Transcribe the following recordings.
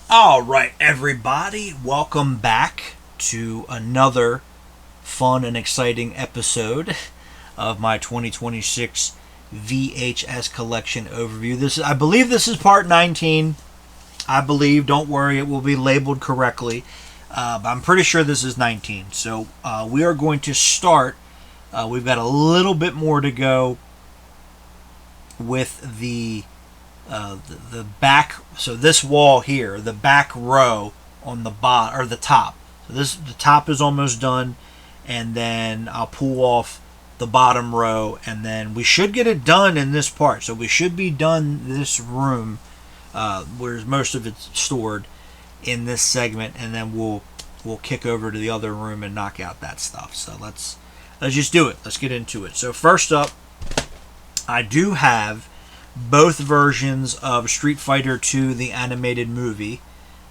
All right, everybody, welcome back to another fun and exciting episode of my 2026 VHS collection overview. I believe this is part 19. I believe, don't worry, it will be labeled correctly. But I'm pretty sure this is 19. So we are going to start. We've got a little bit more to go with the back. So this wall here, the back row on the bottom or the top. So the top is almost done, and then I'll pull off the bottom row, and then we should get it done in this part. So we should be done this room, where most of it's stored in this segment, and then we'll kick over to the other room and knock out that stuff. So let's just do it. Let's get into it. So first up, I do have both versions of Street Fighter II, the animated movie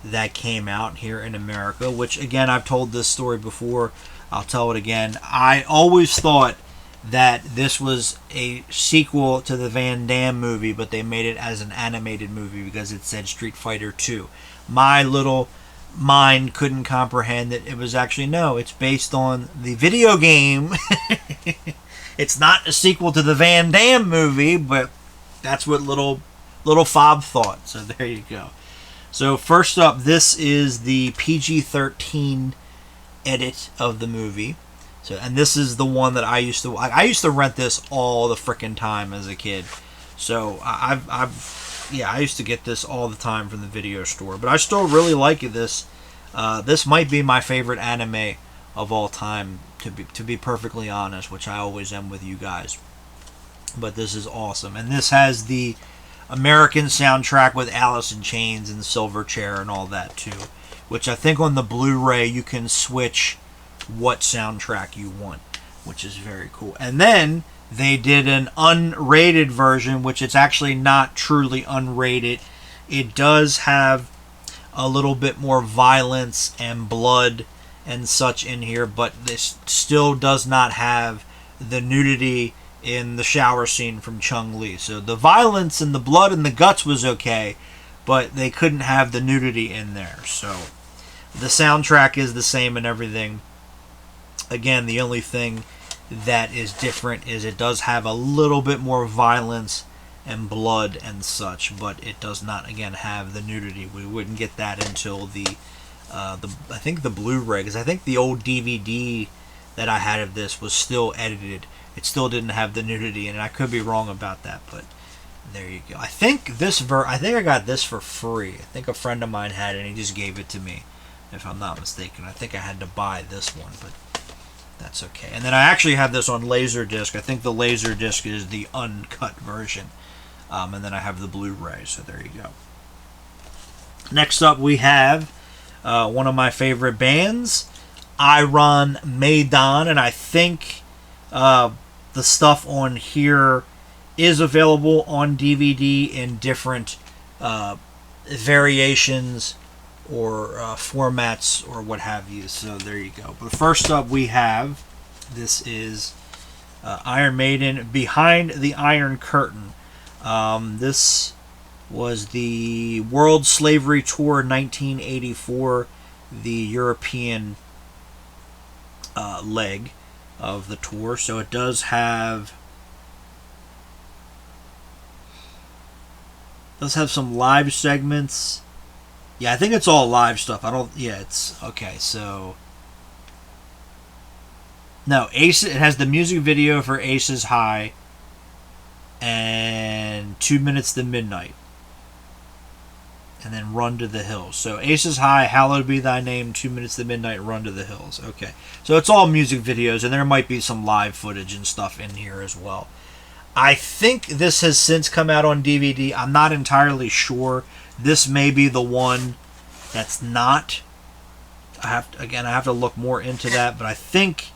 that came out here in America, which, again, I've told this story before. I'll tell it again. I always thought that this was a sequel to the Van Damme movie, but they made it as an animated movie because it said Street Fighter II. My little mind couldn't comprehend that it was actually, no, it's based on the video game. It's not a sequel to the Van Damme movie, but that's what little Fob thought. So there you go. So first up, this is the PG-13 edit of the movie. So, and this is the one that I used to rent this all the frickin' time as a kid. So I used to get this all the time from the video store. But I still really like this. This might be my favorite anime of all time, to be perfectly honest, which I always am with you guys. But this is awesome. And this has the American soundtrack with Alice in Chains and Silverchair and all that too. Which I think on the Blu-ray you can switch what soundtrack you want, which is very cool. And then they did an unrated version, which it's actually not truly unrated. It does have a little bit more violence and blood and such in here, but this still does not have the nudity in the shower scene from Chung-Li. So the violence and the blood and the guts was okay, but they couldn't have the nudity in there. So the soundtrack is the same and everything. Again, the only thing that is different is it does have a little bit more violence and blood and such, but it does not, again, have the nudity. We wouldn't get that until I think the Blu-ray, because I think the old DVD that I had of this was still edited. It still didn't have the nudity in it. I could be wrong about that, but there you go. I think I got this for free. I think a friend of mine had it, and he just gave it to me, if I'm not mistaken. I think I had to buy this one, but that's okay. And then I actually have this on Laserdisc. I think the Laserdisc is the uncut version. And then I have the Blu-ray, so there you go. Next up, we have one of my favorite bands, Iron Maiden, and I think the stuff on here is available on DVD in different variations or formats or what have you. So there you go. But first up, we have, this is Iron Maiden, Behind the Iron Curtain. This was the World Slavery Tour 1984, the European leg of the tour. So it does have some live segments. Yeah, I think it's all live stuff. It's okay. So no, Ace. It has the music video for Aces High and 2 Minutes to Midnight, and then Run to the Hills. So Aces High, Hallowed Be Thy Name, 2 Minutes to Midnight, Run to the Hills. Okay, so it's all music videos, and there might be some live footage and stuff in here as well. I think this has since come out on DVD. I'm not entirely sure. This may be the one that's not. I have to look more into that, but I think,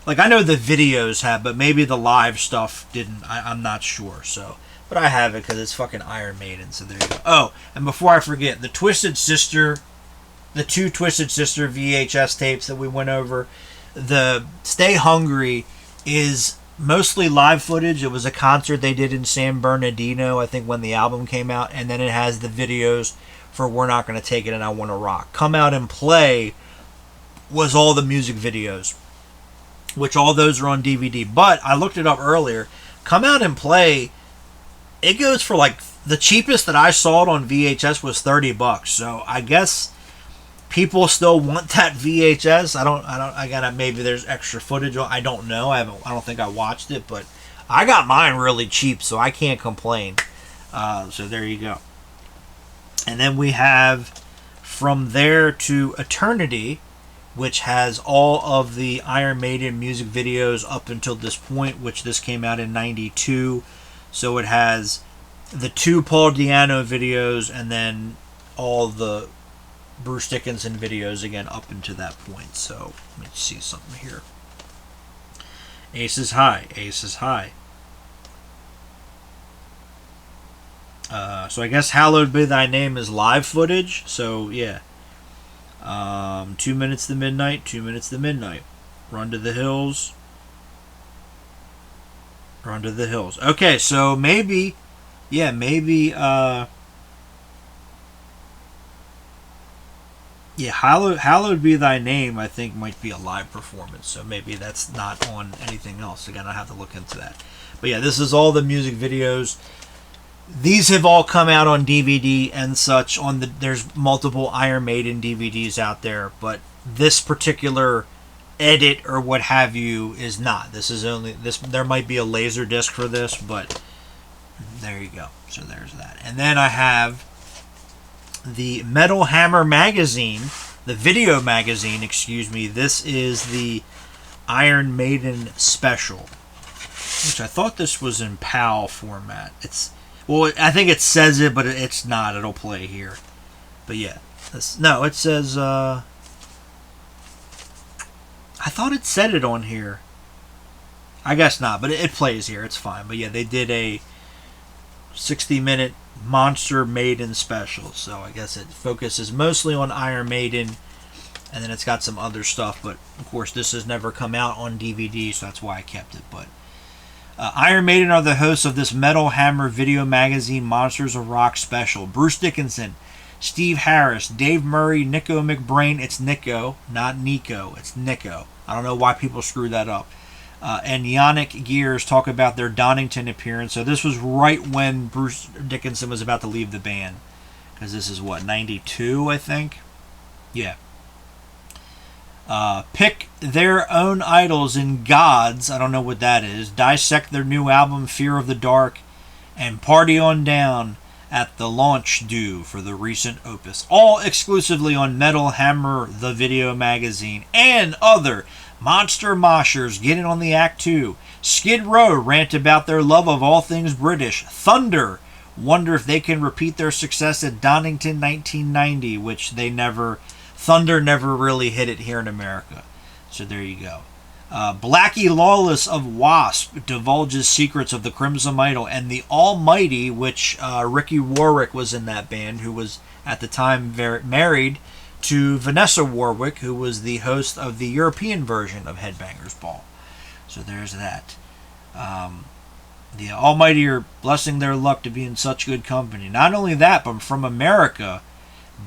like, I know the videos have, but maybe the live stuff didn't. I'm not sure. So, but I have it because it's fucking Iron Maiden. So there you go. Oh, and before I forget, the two Twisted Sister VHS tapes that we went over, the Stay Hungry is mostly live footage. It was a concert they did in San Bernardino, I think, when the album came out, and then it has the videos for We're Not Gonna Take It and I Wanna Rock. Come Out and Play was all the music videos, which all those are on DVD. But I looked it up earlier. Come Out and Play, it goes for like, the cheapest that I saw it on VHS was $30. So I guess people still want that VHS. I gotta, maybe there's extra footage. I don't know. I don't think I watched it, but I got mine really cheap, so I can't complain. So there you go. And then we have From There to Eternity, which has all of the Iron Maiden music videos up until this point, which this came out in 92. So it has the 2 Paul Di'Anno videos and then all the Bruce Dickinson videos again up until that point. So let me see something here. Aces High, Aces High. So I guess Hallowed Be Thy Name is live footage. So yeah. 2 Minutes to Midnight, 2 Minutes to Midnight. Run to the Hills. Run to the Hills. Okay, so maybe, Hallowed Be Thy Name, I think, might be a live performance. So maybe that's not on anything else. Again, I have to look into that. But yeah, this is all the music videos. These have all come out on DVD and such. There's multiple Iron Maiden DVDs out there, but this particular edit or what have you is not. This is only this. There might be a laser disc for this, but there you go. So there's that. And then I have the Metal Hammer magazine, the video magazine. Excuse me. This is the Iron Maiden special, which I thought this was in PAL format. Well, I think it says it, but it's not. It'll play here. But yeah. No, it says... I thought it said it on here. I guess not, but it plays here. It's fine. But yeah, they did a 60-minute Monster Maiden special. So I guess it focuses mostly on Iron Maiden. And then it's got some other stuff. But, of course, this has never come out on DVD, so that's why I kept it. But... Iron Maiden are the hosts of this Metal Hammer video magazine Monsters of Rock special. Bruce Dickinson, Steve Harris, Dave Murray, Nico McBrain. It's Nico, not Nico. It's Nico. I don't know why people screw that up. And Yannick Gears talk about their Donington appearance. So this was right when Bruce Dickinson was about to leave the band. Because this is what, 92, I think? Yeah. Pick their own idols and gods. I don't know what that is. Dissect their new album, Fear of the Dark, and party on down at the launch due for the recent opus. All exclusively on Metal Hammer, the video magazine, and other Monster Moshers. Get in on the act too. Skid Row rant about their love of all things British. Thunder wonder if they can repeat their success at Donington 1990, which they never... Thunder never really hit it here in America. So there you go. Blackie Lawless of Wasp divulges secrets of the Crimson Idol and the Almighty, which Ricky Warwick was in that band, who was at the time married to Vanessa Warwick, who was the host of the European version of Headbangers Ball. So there's that. The Almighty are blessing their luck to be in such good company. Not only that, but from America...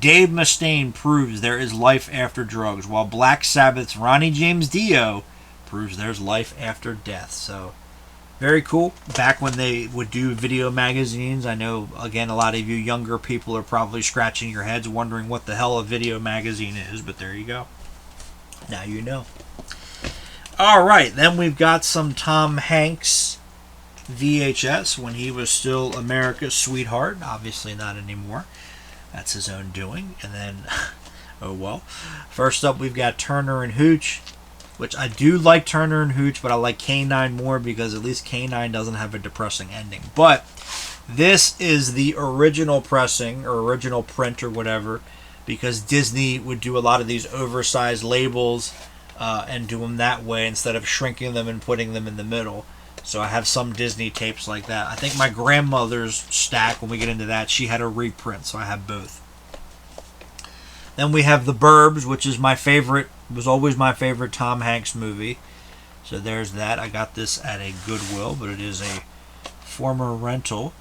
Dave Mustaine proves there is life after drugs, while Black Sabbath's Ronnie James Dio proves there's life after death. So, very cool. Back when they would do video magazines, I know, again, a lot of you younger people are probably scratching your heads wondering what the hell a video magazine is, but there you go. Now you know. Alright, then we've got some Tom Hanks VHS when he was still America's sweetheart. Obviously not anymore. That's his own doing. And then, oh well. First up, we've got Turner and Hooch, which I do like Turner and Hooch, but I like K9 more because at least K9 doesn't have a depressing ending. But this is the original pressing, or original print, or whatever, because Disney would do a lot of these oversized labels and do them that way instead of shrinking them and putting them in the middle. So I have some Disney tapes like that. I think my grandmother's stack, when we get into that, she had a reprint, so I have both. Then we have The Burbs, which is my favorite, was always my favorite Tom Hanks movie. So there's that. I got this at a Goodwill, but it is a former rental.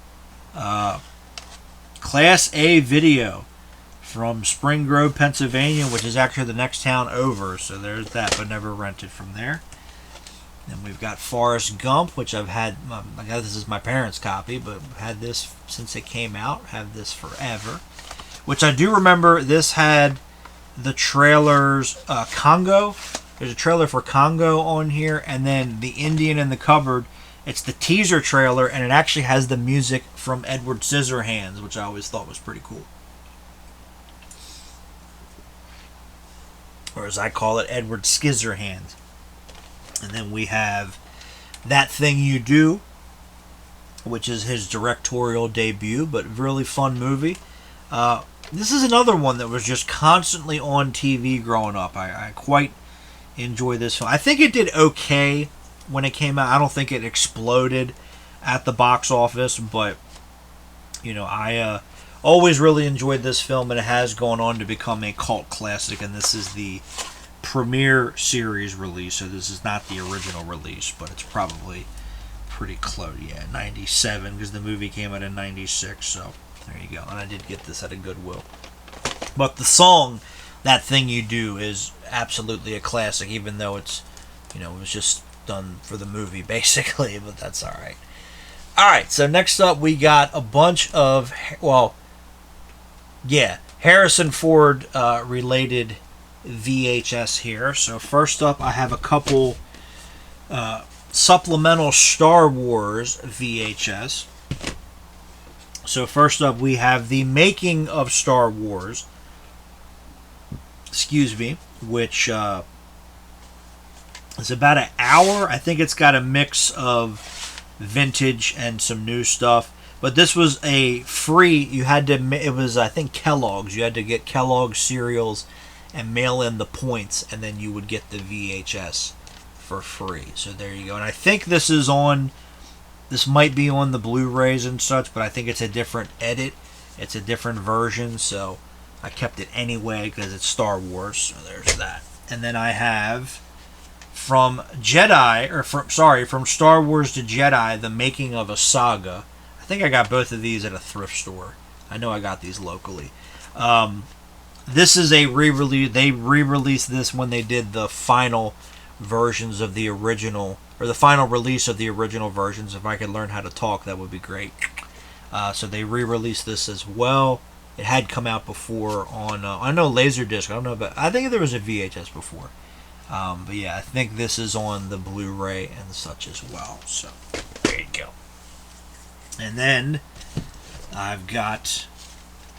Class A video. from Spring Grove, Pennsylvania, which is actually the next town over. So there's that, but never rented from there. Then we've got Forrest Gump, which I've had. I guess this is my parents' copy, but I've had this since it came out. Have this forever. Which I do remember. This had the trailers. Congo. There's a trailer for Congo on here, and then the Indian in the Cupboard. It's the teaser trailer, and it actually has the music from Edward Scissorhands, which I always thought was pretty cool. Or as I call it, Edward Scissorhands. And then we have That Thing You Do, which is his directorial debut, but really fun movie. This is another one that was just constantly on TV growing up. I quite enjoy this film. I think it did okay when it came out. I don't think it exploded at the box office, but I always really enjoyed this film, and it has gone on to become a cult classic. And this is the premiere series release, so this is not the original release, but it's probably pretty close. Yeah, 97, because the movie came out in 96. So there you go. And I did get this at a Goodwill. But the song That Thing You Do is absolutely a classic, even though it's it was just done for the movie basically, but that's all right. All right, so next up we got a bunch of Harrison Ford related VHS here. So first up, I have a couple supplemental Star Wars VHS. So first up, we have The Making of Star Wars. Which is about an hour. I think it's got a mix of vintage and some new stuff. But this was a free. It was, I think, Kellogg's. You had to get Kellogg's cereals and mail in the points, and then you would get the VHS for free. So there you go. And I think this might be on the Blu-rays and such, but I think it's a different edit. It's a different version, so I kept it anyway because it's Star Wars. So there's that. And then I have from Star Wars to Jedi, The Making of a Saga. I think I got both of these at a thrift store. I know I got these locally. This is a re-release. They re-released this when they did the final versions of the original, or the final release of the original versions. If I could learn how to talk, that would be great. So they re-released this as well. It had come out before on, I know Laserdisc. I don't know, but I think there was a VHS before. But yeah, I think this is on the Blu-ray and such as well. So there you go. And then I've got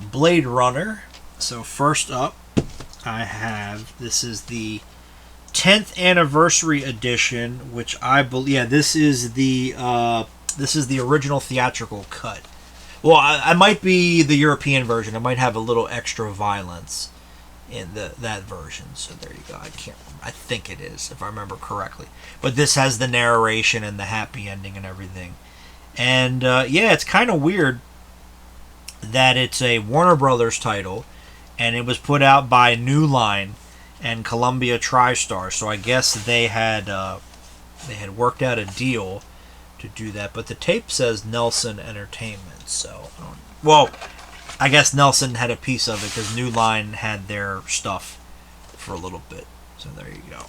Blade Runner. So first up, I have, this is the 10th anniversary edition, which I believe, this is the original theatrical cut. Well, I might be the European version. I might have a little extra violence in that version. So there you go. I think it is, if I remember correctly. But this has the narration and the happy ending and everything. And it's kind of weird that it's a Warner Brothers title, and it was put out by New Line and Columbia TriStar. So I guess they had worked out a deal to do that. But the tape says Nelson Entertainment. So, I guess Nelson had a piece of it because New Line had their stuff for a little bit. So there you go.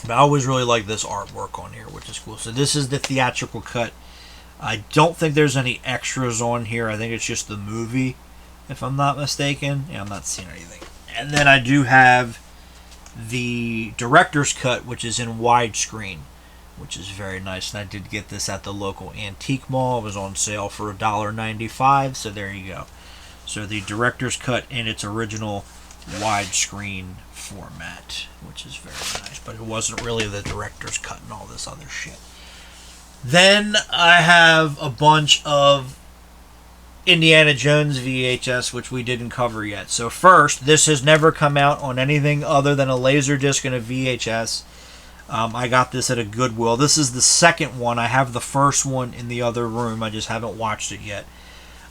But I always really like this artwork on here, which is cool. So this is the theatrical cut. I don't think there's any extras on here. I think it's just the movie, if I'm not mistaken. Yeah, I'm not seeing anything. And then I do have the director's cut, which is in widescreen, which is very nice. And I did get this at the local antique mall. It was on sale for $1.95, so there you go. So the director's cut in its original widescreen format, which is very nice. But it wasn't really the director's cut and all this other shit. Then I have a bunch of Indiana Jones VHS, which we didn't cover yet. So first, this has never come out on anything other than a Laserdisc and a VHS. I got this at a Goodwill. This is the second one. I have the first one in the other room. I just haven't watched it yet.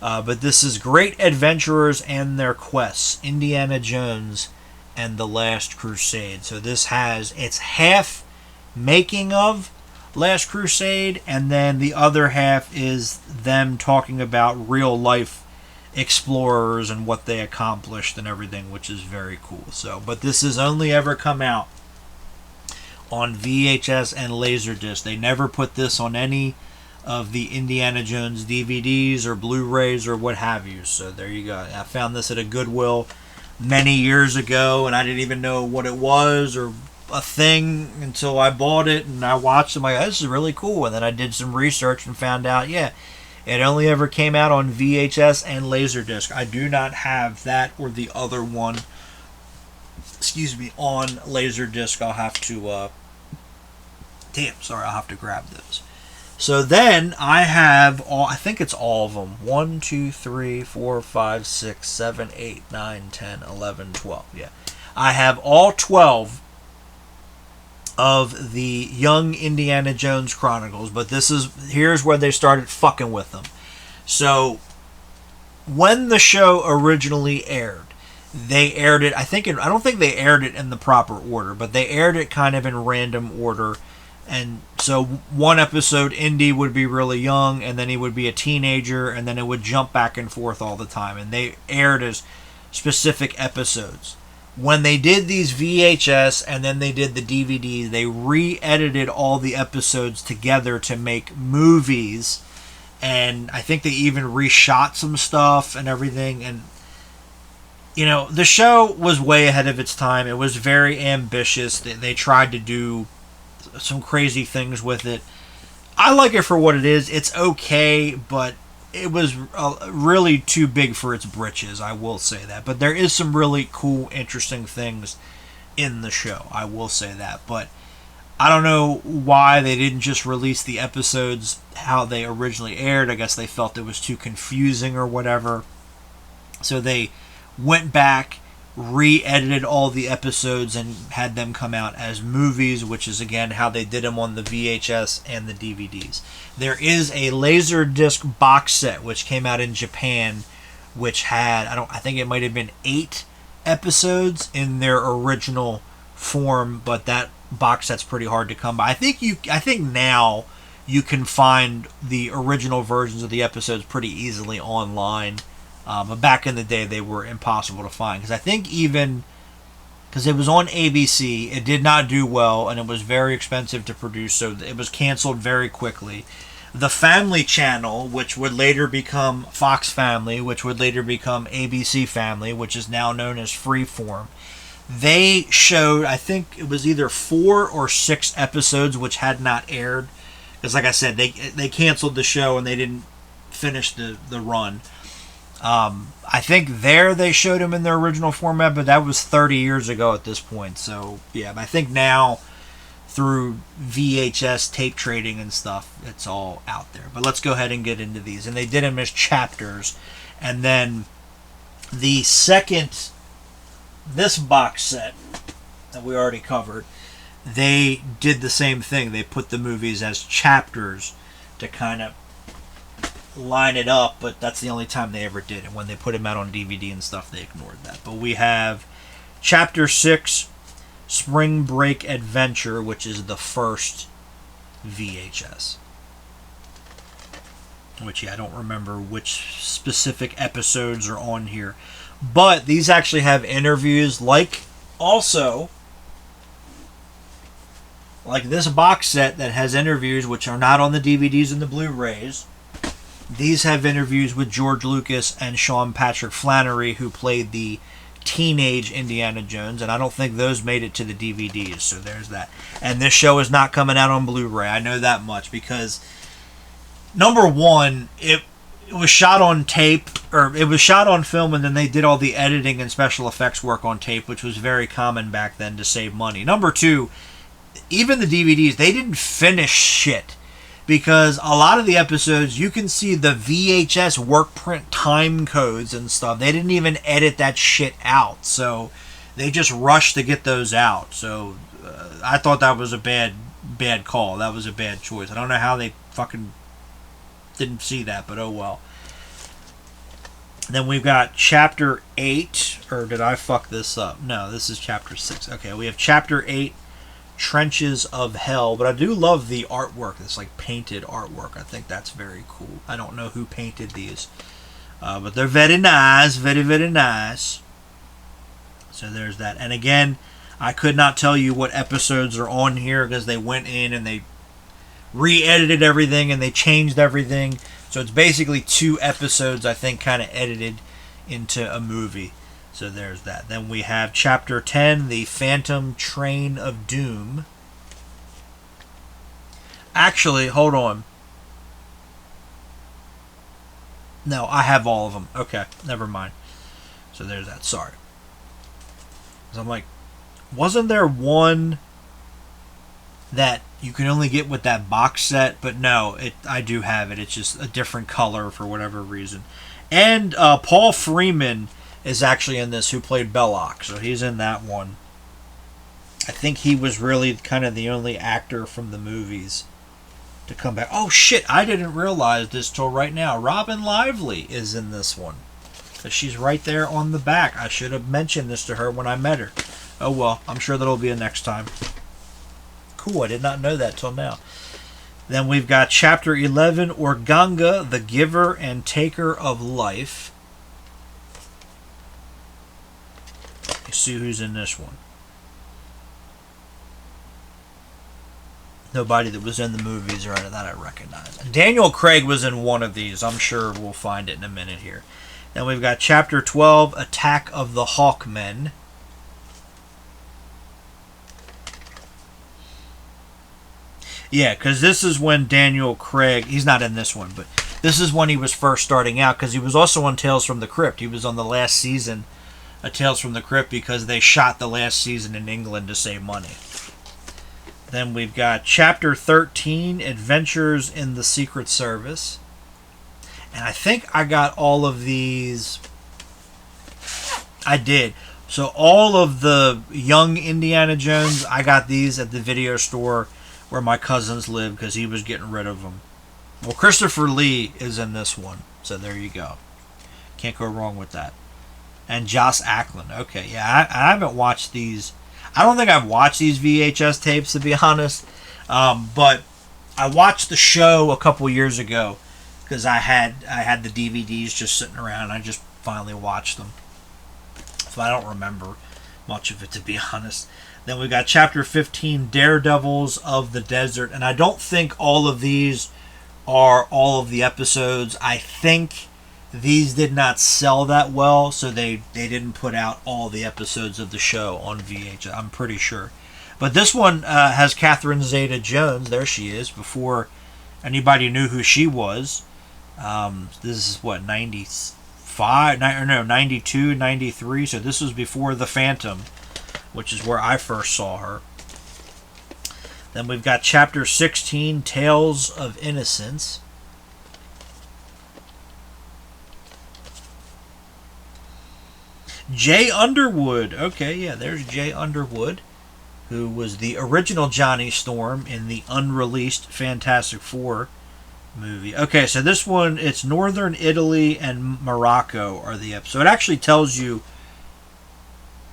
But this is Great Adventurers and Their Quests, Indiana Jones and the Last Crusade. So it's half making of Last Crusade, and then the other half is them talking about real life explorers and what they accomplished and everything, which is very cool. So, but this has only ever come out on VHS and Laserdisc. They never put this on any of the Indiana Jones DVDs or Blu-rays or what have you. So there you go. I found this at a Goodwill many years ago, and I didn't even know what it was or a thing until I bought it, and I watched it. I'm like, oh, this is really cool. And then I did some research and found out, yeah, it only ever came out on VHS and Laserdisc. I do not have that or the other one, on Laserdisc. I'll have to, I'll have to grab those. So then I have I think it's all of them. 1, 2, 3, 4, 5, 6, 7, 8, 9, 10, 11, 12. Yeah. I have all 12 of the Young Indiana Jones Chronicles, but here's where they started fucking with them. So when the show originally aired, they aired it, I don't think they aired it in the proper order, but they aired it kind of in random order. And so one episode, Indy would be really young, and then he would be a teenager, and then it would jump back and forth all the time. And they aired as specific episodes. When they did these VHS and then they did the DVD, they re-edited all the episodes together to make movies. And I think they even reshot some stuff and everything. And, the show was way ahead of its time. It was very ambitious. They tried to do some crazy things with it. I like it for what it is. It's okay, but it was really too big for its britches, I will say that. But there is some really cool, interesting things in the show, I will say that. But I don't know why they didn't just release the episodes how they originally aired. I guess they felt it was too confusing or whatever. So they went back, re-edited all the episodes and had them come out as movies, which is again how they did them on the VHS and the DVDs. There is a Laserdisc box set which came out in Japan, which had I think it might have been 8 episodes in their original form, but that box set's pretty hard to come by. I think now you can find the original versions of the episodes pretty easily online. But back in the day, they were impossible to find. Because I think because it was on ABC, it did not do well, and it was very expensive to produce, so it was canceled very quickly. The Family Channel, which would later become Fox Family, which would later become ABC Family, which is now known as Freeform, they showed, I think it was either 4 or 6 episodes which had not aired. Because like I said, they canceled the show and they didn't finish the run. I think they showed them in their original format, but that was 30 years ago at this point. So, yeah, I think now through VHS tape trading and stuff, it's all out there. But let's go ahead and get into these. And they did them as chapters. And then the second, this box set that we already covered, they did the same thing. They put the movies as chapters to kind of line it up, but that's the only time they ever did it. When they put them out on DVD and stuff, they ignored that. But we have Chapter 6, Spring Break Adventure, which is the first VHS. Which, I don't remember which specific episodes are on here. But these actually have interviews, like this box set that has interviews which are not on the DVDs and the Blu-rays. These have interviews with George Lucas and Sean Patrick Flannery, who played the teenage Indiana Jones, and I don't think those made it to the DVDs, so there's that. And this show is not coming out on Blu-ray. I know that much because, number one, it was shot on tape, or it was shot on film, and then they did all the editing and special effects work on tape, which was very common back then to save money. Number two, even the DVDs, they didn't finish shit. Because a lot of the episodes, you can see the VHS work print time codes and stuff. They didn't even edit that shit out. So they just rushed to get those out. So I thought that was a bad call. That was a bad choice. I don't know how they fucking didn't see that, but oh well. Then we've got Chapter 8. Or did I fuck this up? No, this is Chapter 6. Okay, we have Chapter 8. Trenches of Hell, but I do love the artwork. It's like painted artwork. I think that's very cool. I don't know who painted these. But they're very nice, very, very nice. So there's that. And again, I could not tell you what episodes are on here because they went in and they re-edited everything and they changed everything. So it's basically 2 episodes, I think, kind of edited into a movie. So there's that. Then we have Chapter 10, The Phantom Train of Doom. Actually, hold on. No, I have all of them. Okay, never mind. So there's that. Sorry. So I'm like, wasn't there one that you can only get with that box set? But no, I do have it. It's just a different color for whatever reason. And Paul Freeman is actually in this, who played Belloc. So he's in that one. I think he was really kind of the only actor from the movies to come back. Oh shit, I didn't realize this till right now. Robin Lively is in this one. So she's right there on the back. I should have mentioned this to her when I met her. Oh well, I'm sure that'll be a next time. Cool, I did not know that till now. Then we've got Chapter 11, Organga, the Giver and Taker of Life. Let's see who's in this one. Nobody that was in the movies or any that I recognize. Daniel Craig was in one of these. I'm sure we'll find it in a minute here. Then we've got Chapter 12, Attack of the Hawkmen. Yeah, because this is when Daniel Craig, he's not in this one, but this is when he was first starting out, because he was also on Tales from the Crypt. He was on the last season of Tales from the Crypt because they shot the last season in England to save money. Then we've got Chapter 13, Adventures in the Secret Service. And I think I got all of these. I did. So all of the young Indiana Jones, I got these at the video store where my cousins live because he was getting rid of them. Well, Christopher Lee is in this one. So there you go. Can't go wrong with that. And Joss Ackland. Okay, yeah, I haven't watched these. I don't think I've watched these VHS tapes, to be honest. But I watched the show a couple years ago because I had the DVDs just sitting around. And I just finally watched them. So I don't remember much of it, to be honest. Then we got Chapter 15, Daredevils of the Desert. And I don't think all of these are all of the episodes. I think these did not sell that well, so they didn't put out all the episodes of the show on VHS. I'm pretty sure. But this one has Catherine Zeta-Jones. There she is, before anybody knew who she was. This is what, 92, 93. So this was before The Phantom, which is where I first saw her. Then we've got Chapter 16, Tales of Innocence. Jay Underwood. Okay, yeah, there's Jay Underwood, who was the original Johnny Storm in the unreleased Fantastic Four movie. Okay, so this one, it's Northern Italy and Morocco are the episodes. So it actually tells you,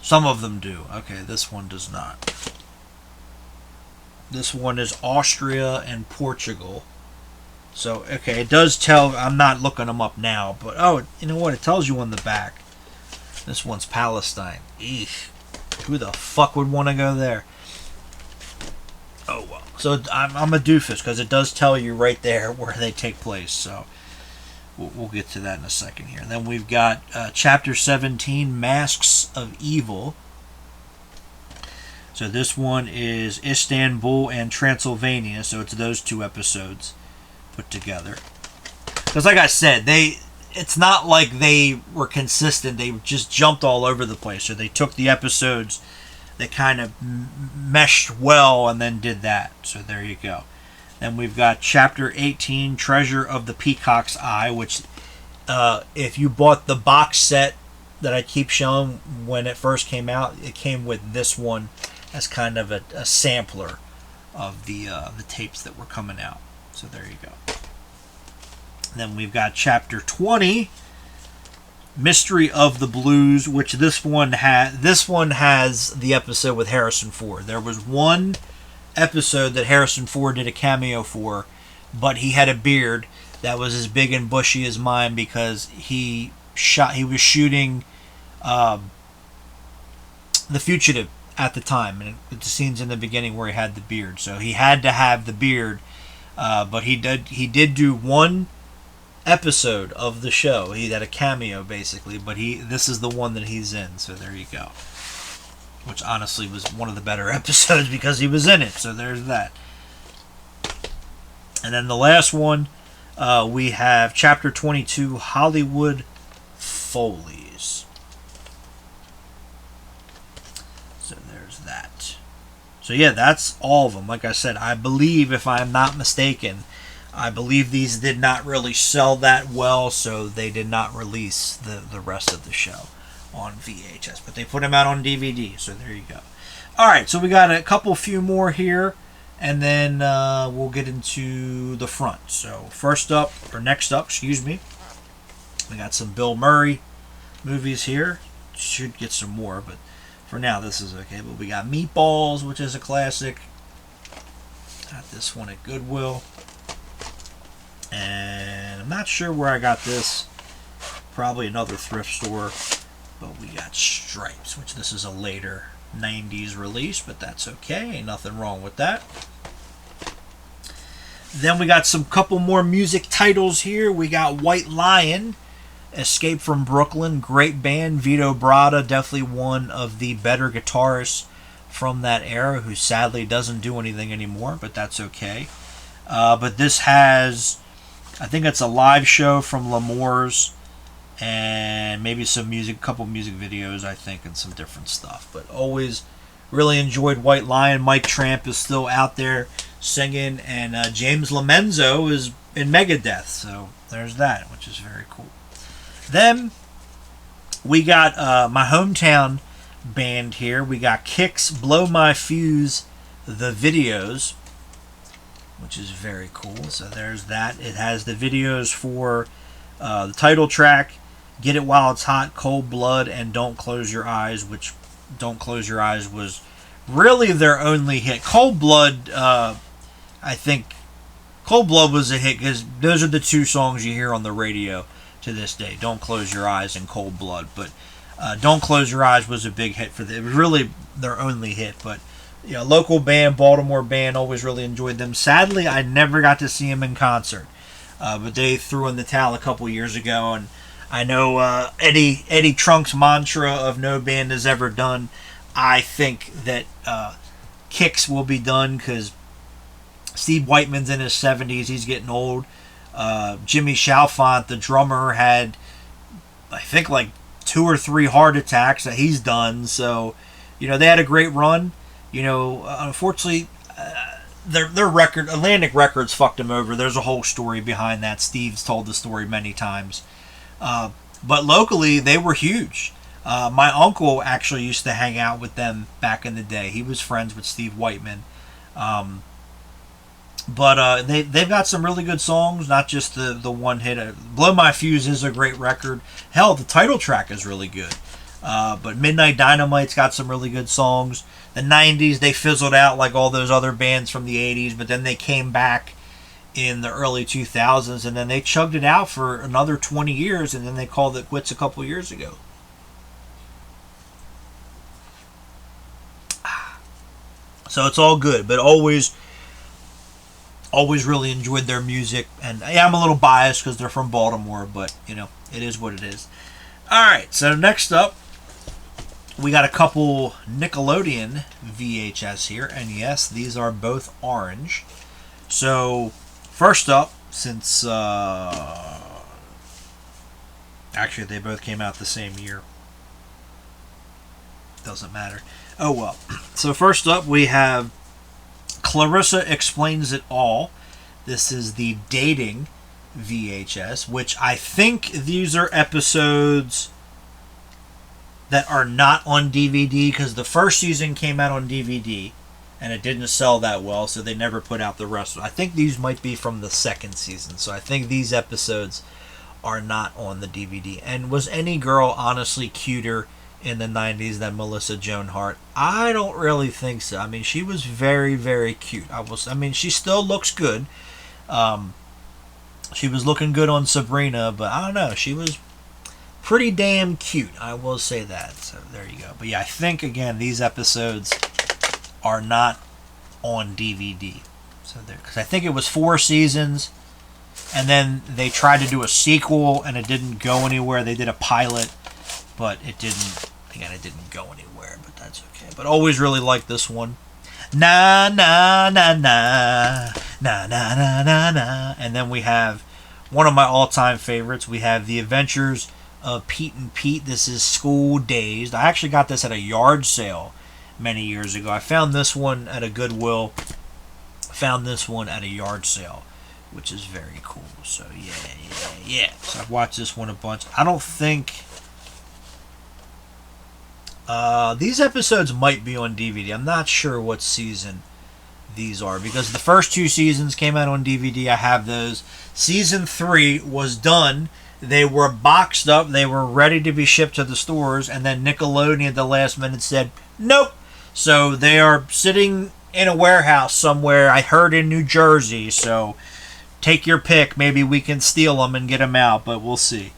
some of them do. Okay, this one does not. This one is Austria and Portugal. So, okay, it does tell, I'm not looking them up now, but, oh, you know what, it tells you on the back. This one's Palestine. Eesh. Who the fuck would want to go there? Oh, well. So I'm a doofus because it does tell you right there where they take place. So we'll get to that in a second here. And then we've got Chapter 17, Masks of Evil. So this one is Istanbul and Transylvania. So it's those 2 episodes put together. Because like I said, it's not like they were consistent. They just jumped all over the place. So they took the episodes that kind of meshed well and then did that. So there you go. Then we've got Chapter 18, Treasure of the Peacock's Eye, which if you bought the box set that I keep showing when it first came out, it came with this one as kind of a sampler of the tapes that were coming out. So there you go. Then we've got Chapter 20, Mystery of the Blues, which this one has the episode with Harrison Ford. There was one episode that Harrison Ford did a cameo for, but he had a beard. that was as big and bushy as mine because he was shooting The Fugitive at the time, and the scenes in the beginning where he had the beard, so he had to have the beard. But he did do one episode of the show. He had a cameo basically, but this is the one that he's in. So there you go. Which honestly was one of the better episodes because he was in it. So there's that. And then the last one, we have Chapter 22, Hollywood Follies. So there's that. So yeah, that's all of them. Like I said, I believe, if I'm not mistaken, I believe these did not really sell that well, so they did not release the rest of the show on VHS. But they put them out on DVD, so there you go. Alright, so we got a few more here, and then we'll get into the front. So next up, we got some Bill Murray movies here. Should get some more, but for now this is okay. But we got Meatballs, which is a classic. Got this one at Goodwill. And I'm not sure where I got this. Probably another thrift store. But we got Stripes, which this is a later 90s release, but that's okay. Ain't nothing wrong with that. Then we got some couple more music titles here. We got White Lion, Escape from Brooklyn, great band. Vito Bratta, definitely one of the better guitarists from that era, who sadly doesn't do anything anymore, but that's okay. But this has, I think it's a live show from L'Amour's, and maybe a couple music videos, I think, and some different stuff. But always really enjoyed White Lion. Mike Tramp is still out there singing, and James Lomenzo is in Megadeth, so there's that, which is very cool. Then we got my hometown band here. We got Kix, Blow My Fuse, the videos, which is very cool. So there's that. It has the videos for the title track, Get It While It's Hot, Cold Blood, and Don't Close Your Eyes, which Don't Close Your Eyes was really their only hit. Cold Blood, I think Cold Blood was a hit because those are the two songs you hear on the radio to this day. Don't Close Your Eyes and Cold Blood. But Don't Close Your Eyes was a big hit for them. It was really their only hit, but local band, Baltimore band, always really enjoyed them. Sadly, I never got to see them in concert, but they threw in the towel a couple years ago. And I know Eddie Trunk's mantra of no band has ever done. I think that Kix will be done because Steve Whiteman's in his 70s. He's getting old. Jimmy Chalfant, the drummer, had, I think, like 2 or 3 heart attacks. He's done. So, they had a great run. Unfortunately, their record, Atlantic Records, fucked them over. There's a whole story behind that. Steve's told the story many times. But locally, they were huge. My uncle actually used to hang out with them back in the day. He was friends with Steve Whiteman. But they've got some really good songs, not just the one hit. Blow My Fuse is a great record. Hell, the title track is really good. But Midnight Dynamite's got some really good songs. The 90s, they fizzled out like all those other bands from the 80s, but then they came back in the early 2000s, and then they chugged it out for another 20 years, and then they called it quits a couple years ago. So it's all good, but always really enjoyed their music. And yeah, I'm a little biased because they're from Baltimore, but it is what it is. Alright, so next up, we got a couple Nickelodeon VHS here, and yes, these are both orange. So first up, since actually they both came out the same year, doesn't matter. Oh well. So first up, we have Clarissa Explains It All. This is the dating VHS, which I think these are episodes that are not on DVD because the first season came out on DVD and it didn't sell that well, so they never put out the rest. I think these might be from the second season, so I think these episodes are not on the DVD. And was any girl honestly cuter in the 90s than Melissa Joan Hart? I don't really think so. I mean, she was very, very cute. She still looks good. She was looking good on Sabrina, but I don't know. She was pretty damn cute. I will say that. So there you go. But yeah, I think again these episodes are not on DVD. So there, because I think it was 4 seasons, and then they tried to do a sequel, and it didn't go anywhere. They did a pilot, but it didn't. Again, it didn't go anywhere. But that's okay. But always really liked this one. Na na na na na na na na na. And then we have one of my all-time favorites. We have The Adventures of Pete and Pete. This is School Dazed. I actually got this at a yard sale many years ago. I found this one at a Goodwill. Found this one at a yard sale, which is very cool. So yeah. So I've watched this one a bunch. I don't think these episodes might be on DVD. I'm not sure what season these are because the first 2 seasons came out on DVD. I have those. Season 3 was done. They were boxed up. They were ready to be shipped to the stores, and then Nickelodeon at the last minute said nope. So they are sitting in a warehouse somewhere. I heard in New Jersey. So take your pick. Maybe we can steal them and get them out, but we'll see.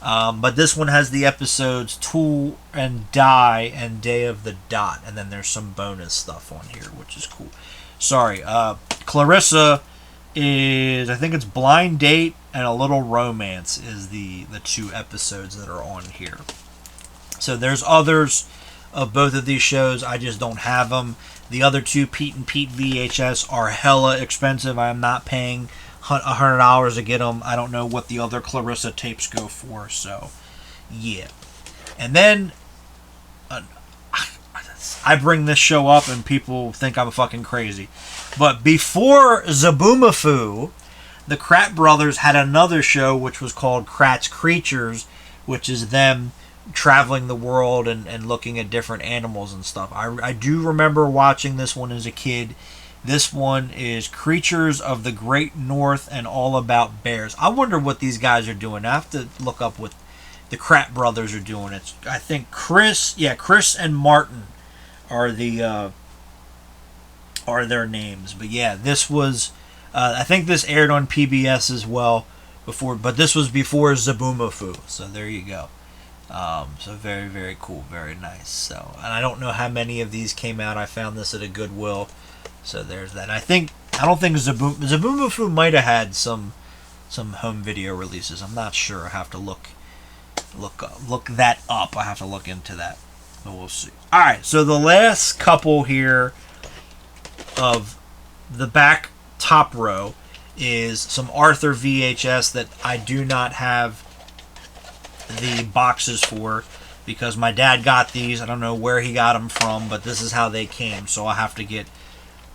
But this one has the episodes Tool and Die and Day of the Dot. And then there's some bonus stuff on here, which is cool. Sorry. Clarissa is, I think it's Blind Date and A Little Romance is the 2 episodes that are on here. So there's others of both of these shows. I just don't have them. The other 2, Pete and Pete VHS, are hella expensive. I am not paying $100 to get them. I don't know what the other Clarissa tapes go for, so yeah. And then I bring this show up and people think I'm fucking crazy, but before Zaboomafoo, the Krat brothers had another show which was called Krat's Creatures, which is them traveling the world and looking at different animals and stuff. I do remember watching this one as a kid. This one is Creatures of the Great North and All About Bears. I wonder what these guys are doing. I have to look up what the Krat brothers are doing. It's, I think Chris and Martin are the are their names. But yeah, this was I think this aired on PBS as well before, but this was before Zaboomafoo. So there you go. So very, very cool, very nice. So, and I don't know how many of these came out. I found this at a Goodwill. So there's that. I don't think Zaboomafoo might have had some home video releases. I'm not sure. I have to look that up. I have to look into that. But we'll see. All right. So the last couple here of the back top row is some Arthur VHS that I do not have the boxes for because my dad got these. I don't know where he got them from, but this is how they came. So I have to get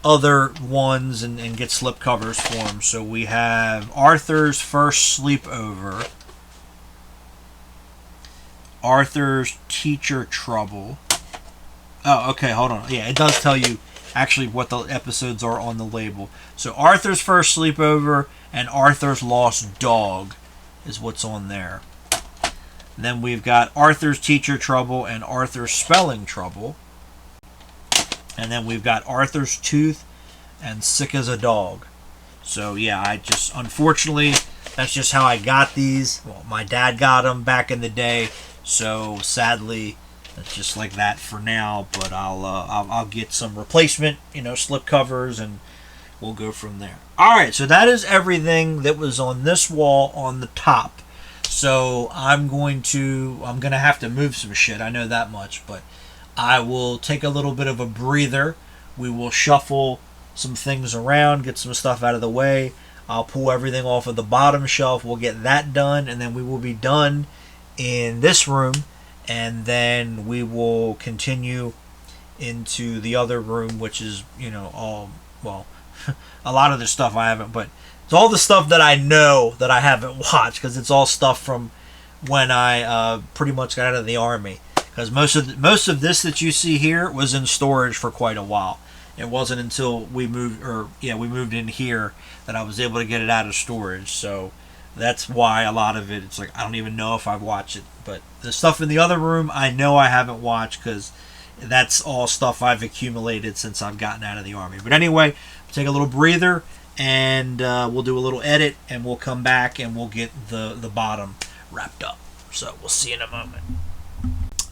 other ones and get slip covers for them. So we have Arthur's First Sleepover, Arthur's Teacher Trouble. Oh, okay, hold on. Yeah, it does tell you actually what the episodes are on the label. So Arthur's First Sleepover and Arthur's Lost Dog is what's on there. And then we've got Arthur's Teacher Trouble and Arthur's Spelling Trouble. And then we've got Arthur's Tooth and Sick as a Dog. So yeah, I just, unfortunately, that's just how I got these. Well, my dad got them back in the day, so sadly, it's just like that for now. But I'll get some replacement, slip covers, and we'll go from there. All right, so that is everything that was on this wall on the top. So I'm gonna have to move some shit. I know that much, but I will take a little bit of a breather. We will shuffle some things around, get some stuff out of the way. I'll pull everything off of the bottom shelf. We'll get that done, and then we will be done in this room, and then we will continue into the other room, which is, a lot of the stuff I haven't, but it's all the stuff that I know that I haven't watched, because it's all stuff from when I pretty much got out of the Army. Because most of this that you see here was in storage for quite a while. It wasn't until we moved in here that I was able to get it out of storage. So that's why a lot of it, it's like I don't even know if I've watched it. But the stuff in the other room, I know I haven't watched because that's all stuff I've accumulated since I've gotten out of the Army. But anyway, take a little breather, and we'll do a little edit, and we'll come back and we'll get the bottom wrapped up. So we'll see in a moment.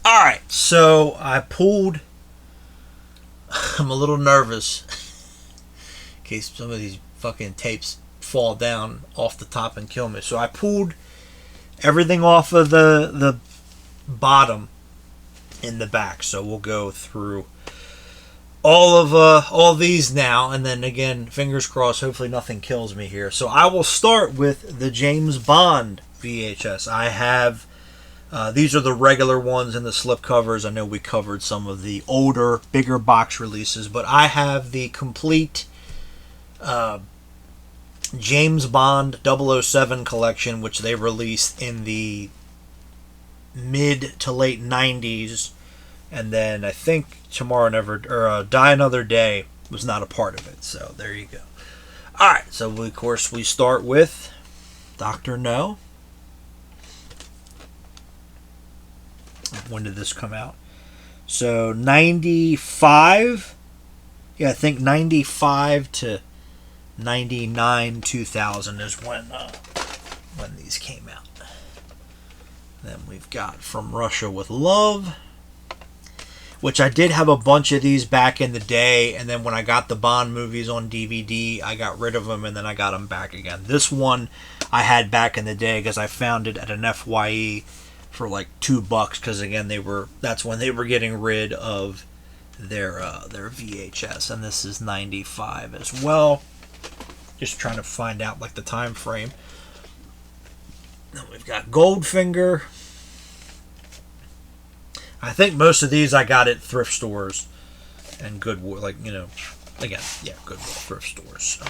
All right, so I pulled. I'm a little nervous in case some of these fucking tapes fall down off the top and kill me. So I pulled everything off of the bottom in the back. So we'll go through all these now, and then again, fingers crossed, hopefully nothing kills me here. So I will start with the James Bond VHS. I have these are the regular ones in the slip covers. I know we covered some of the older, bigger box releases, but I have the complete James Bond 007 collection, which they released in the mid to late 90s, and then I think Die Another Day was not a part of it. So there you go. All right, so of course we start with Dr. No. When did this come out? So 95. Yeah, I think 95 to 99, 2000 is when these came out. Then we've got From Russia with Love, which I did have a bunch of these back in the day, and then when I got the Bond movies on DVD, I got rid of them, and then I got them back again. This one I had back in the day because I found it at an FYE for like $2, because again that's when they were getting rid of their VHS, and this is 95 as well. Just trying to find out like the time frame. Then we've got Goldfinger. I think most of these I got at thrift stores and Goodwill, Goodwill thrift stores. So.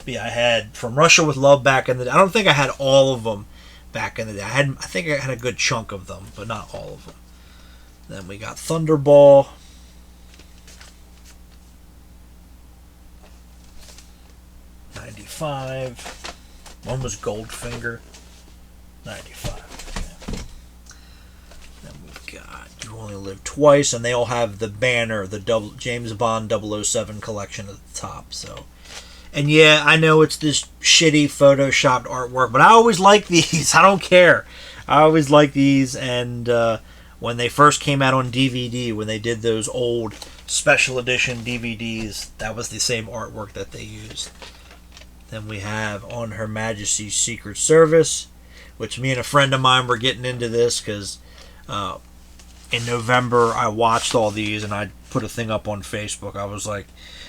But yeah, I had From Russia with Love back in the day. I don't think I had all of them back in the day. I think I had a good chunk of them, but not all of them. Then we got Thunderball. '95. One was Goldfinger. 95. Okay. Then we've got You Only Live Twice, and they all have the banner, the James Bond 007 collection at the top. So. And yeah, I know it's this shitty photoshopped artwork, but I always like these. I don't care. I always like these. And when they first came out on DVD, when they did those old special edition DVDs, that was the same artwork that they used. Then we have On Her Majesty's Secret Service, which me and a friend of mine were getting into this because in November I watched all these, and I put a thing up on Facebook. I was like,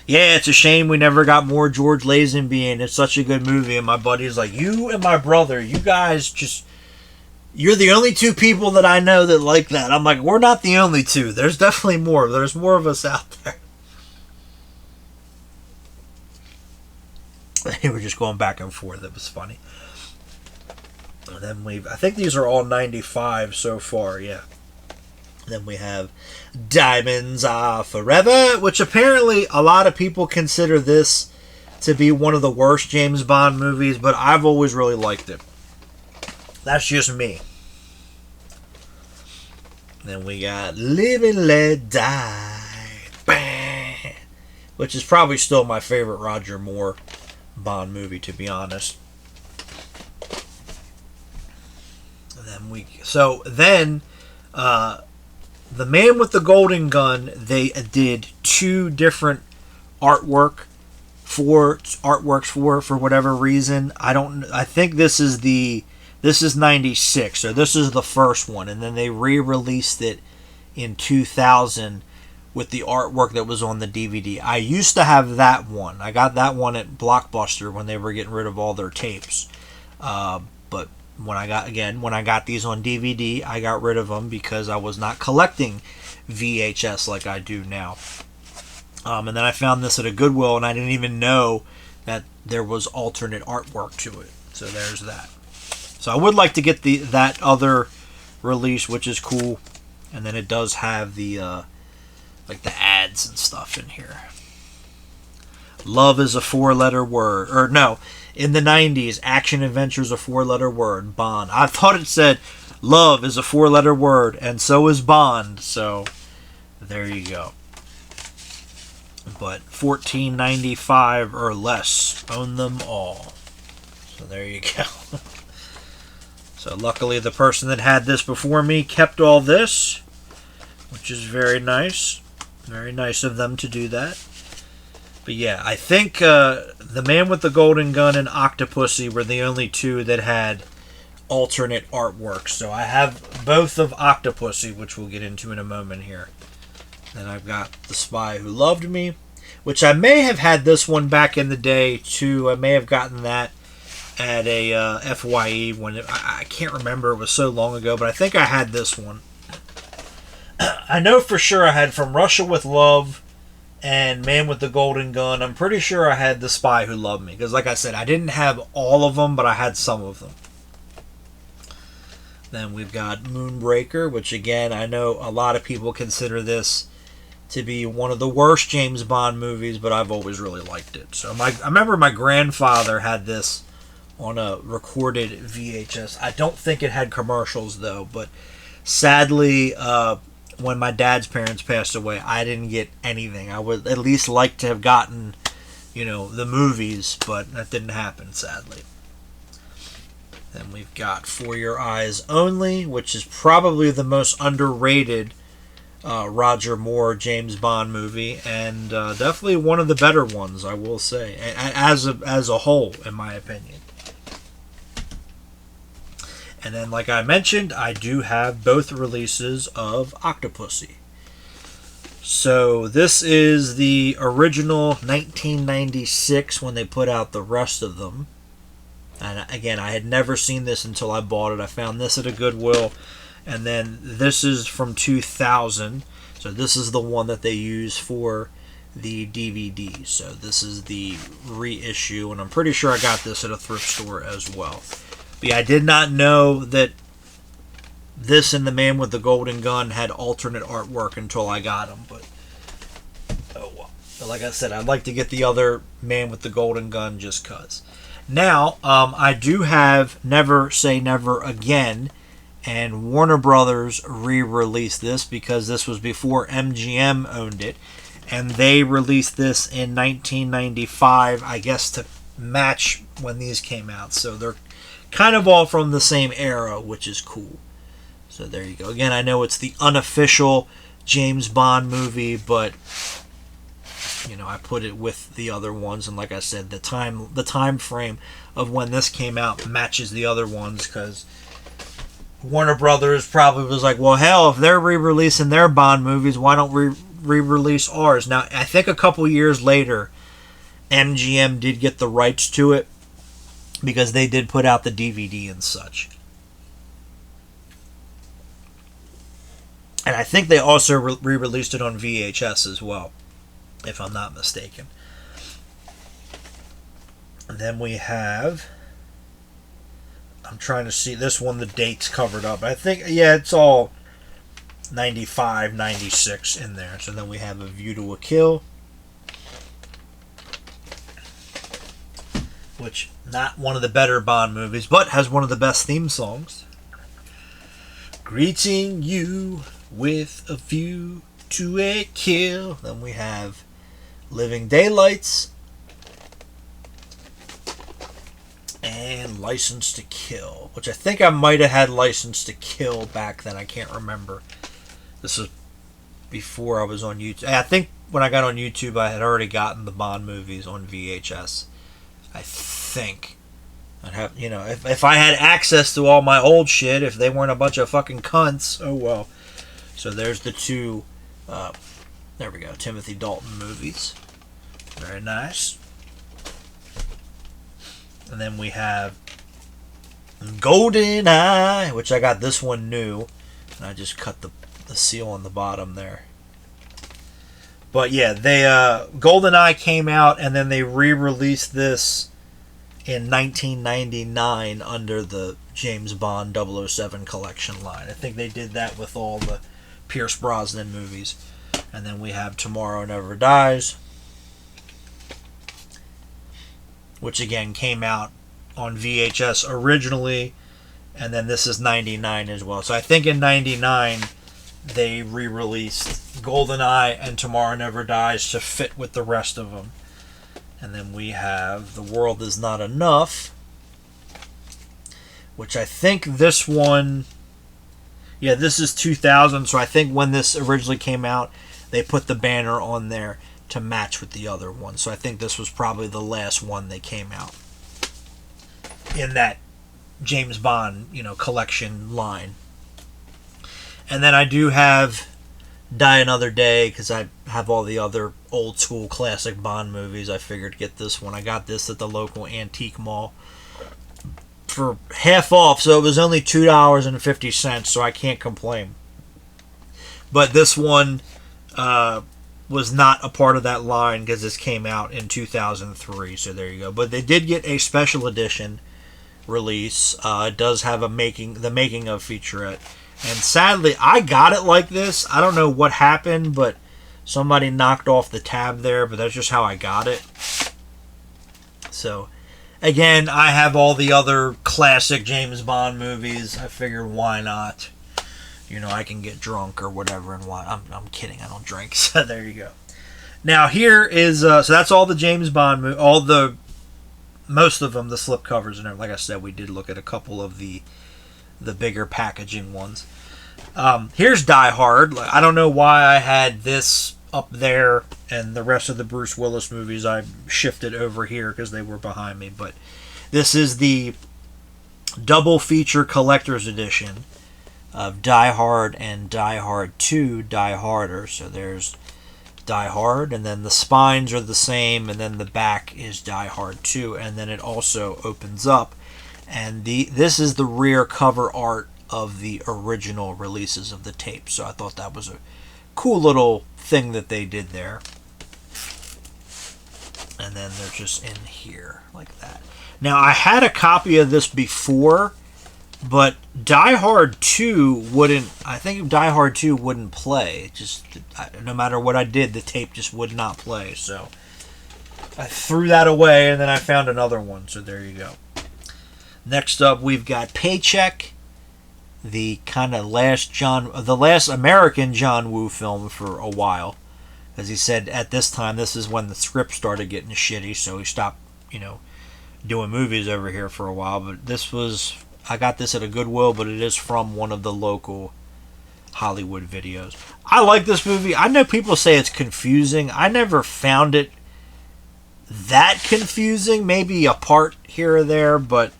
yeah, it's a shame we never got more George Lazenby in. It's such a good movie. And my buddy's like, you and my brother, you guys you're the only two people that I know that like that. I'm like, we're not the only two. There's definitely more. There's more of us out there. They were just going back and forth. It was funny. And then I think these are all 95 so far, yeah. Then we have Diamonds Are Forever, which apparently a lot of people consider this to be one of the worst James Bond movies, but I've always really liked it. That's just me. Then we got Live and Let Die, bang, which is probably still my favorite Roger Moore Bond movie, to be honest. Then The Man with the Golden Gun, they did two different artworks for whatever reason. I think this is 96, so this is the first one, and then they re-released it in 2000 with the artwork that was on the DVD. I used to have that one. I got that one at Blockbuster when they were getting rid of all their tapes. But when I got these on DVD, I got rid of them because I was not collecting VHS like I do now. And then I found this at a Goodwill, and I didn't even know that there was alternate artwork to it. So there's that. So I would like to get that other release, which is cool. And then it does have the the ads and stuff in here. Love is a 4-letter word. Or no, in the 90s, action adventure is a 4-letter word. Bond. I thought it said love is a 4-letter word, and so is Bond. So there you go. but $14.95 or less. Own them all. So there you go. So luckily the person that had this before me kept all this, which is very nice. Very nice of them to do that. But yeah, I think The Man with the Golden Gun and Octopussy were the only two that had alternate artwork. So I have both of Octopussy, which we'll get into in a moment here. Then I've got The Spy Who Loved Me, which I may have had this one back in the day too. I may have gotten that at a FYE when I can't remember. It was so long ago, but I think I had this one. I know for sure I had From Russia with Love and Man with the Golden Gun. I'm pretty sure I had The Spy Who Loved Me, because like I said, I didn't have all of them, but I had some of them. Then we've got Moonraker, which again, I know a lot of people consider this to be one of the worst James Bond movies, but I've always really liked it. So I remember my grandfather had this on a recorded VHS. I don't think it had commercials though, but sadly, when my dad's parents passed away, I didn't get anything. I would at least like to have gotten, the movies, but that didn't happen, sadly. Then we've got For Your Eyes Only, which is probably the most underrated Roger Moore James Bond movie, and definitely one of the better ones, I will say, as a whole, in my opinion. And then, like I mentioned, I do have both releases of Octopussy. So this is the original 1996 when they put out the rest of them. And again, I had never seen this until I bought it. I found this at a Goodwill. And then this is from 2000. So this is the one that they use for the DVD. So this is the reissue. And I'm pretty sure I got this at a thrift store as well. But yeah, I did not know that this and The Man with the Golden Gun had alternate artwork until I got them. But oh well. But like I said, I'd like to get the other Man with the Golden Gun just because. Now, I do have Never Say Never Again, and Warner Brothers re-released this because this was before MGM owned it, and they released this in 1995, I guess, to match when these came out. So they're kind of all from the same era, which is cool. So there you go. Again, I know it's the unofficial James Bond movie, but I put it with the other ones, and like I said, the time frame of when this came out matches the other ones, because Warner Brothers probably was like, well, hell, if they're re-releasing their Bond movies, why don't we re-release ours? Now, I think a couple years later, MGM did get the rights to it, because they did put out the DVD and such. And I think they also re-released it on VHS as well, if I'm not mistaken. And then we have, I'm trying to see this one, the date's covered up. I think, yeah, it's all 95, 96 in there. So then we have A View to a Kill, which, not one of the better Bond movies, but has one of the best theme songs. Greeting you with a view to a kill. Then we have Living Daylights and License to Kill, which I think I might have had License to Kill back then. I can't remember. This was before I was on YouTube. I think when I got on YouTube, I had already gotten the Bond movies on VHS. I think I'd have, if I had access to all my old shit, if they weren't a bunch of fucking cunts, oh well. So there's the two, there we go, Timothy Dalton movies. Very nice. And then we have GoldenEye, which I got this one new, and I just cut the seal on the bottom there. But yeah, they GoldenEye came out, and then they re-released this in 1999 under the James Bond 007 collection line. I think they did that with all the Pierce Brosnan movies. And then we have Tomorrow Never Dies, which again came out on VHS originally, and then this is 99 as well. So I think in 99 they re-released GoldenEye and Tomorrow Never Dies to fit with the rest of them. And then we have The World Is Not Enough, which I think this one, yeah, this is 2000, so I think when this originally came out, they put the banner on there to match with the other one. So I think this was probably the last one they came out in that James Bond, collection line. And then I do have Die Another Day, because I have all the other old school classic Bond movies. I figured to get this one. I got this at the local antique mall for half off, so it was only $2.50, so I can't complain. But this one was not a part of that line because this came out in 2003, so there you go. But they did get a special edition release. It does have the making of featurette. And sadly, I got it like this. I don't know what happened, but somebody knocked off the tab there, but that's just how I got it. So, again, I have all the other classic James Bond movies. I figured, why not? I can get drunk or whatever, and why? I'm kidding. I don't drink. So there you go. Now here is so that's all the James Bond most of them, the slip covers and everything. Like I said, we did look at a couple of the bigger packaging ones. Here's Die Hard. I don't know why I had this up there and the rest of the Bruce Willis movies I shifted over here because they were behind me. But this is the double feature collector's edition of Die Hard and Die Hard 2, Die Harder. So there's Die Hard, and then the spines are the same, and then the back is Die Hard 2, and then it also opens up. And this is the rear cover art of the original releases of the tape. So I thought that was a cool little thing that they did there. And then they're just in here like that. Now, I had a copy of this before, but Die Hard 2 wouldn't, I think Die Hard 2 wouldn't play. No matter what I did, the tape just would not play. So I threw that away, and then I found another one. So there you go. Next up, we've got Paycheck, the last American John Woo film for a while. As he said, at this time, this is when the script started getting shitty, so he stopped, doing movies over here for a while. But I got this at a Goodwill, but it is from one of the local Hollywood videos. I like this movie. I know people say it's confusing. I never found it that confusing. Maybe a part here or there, but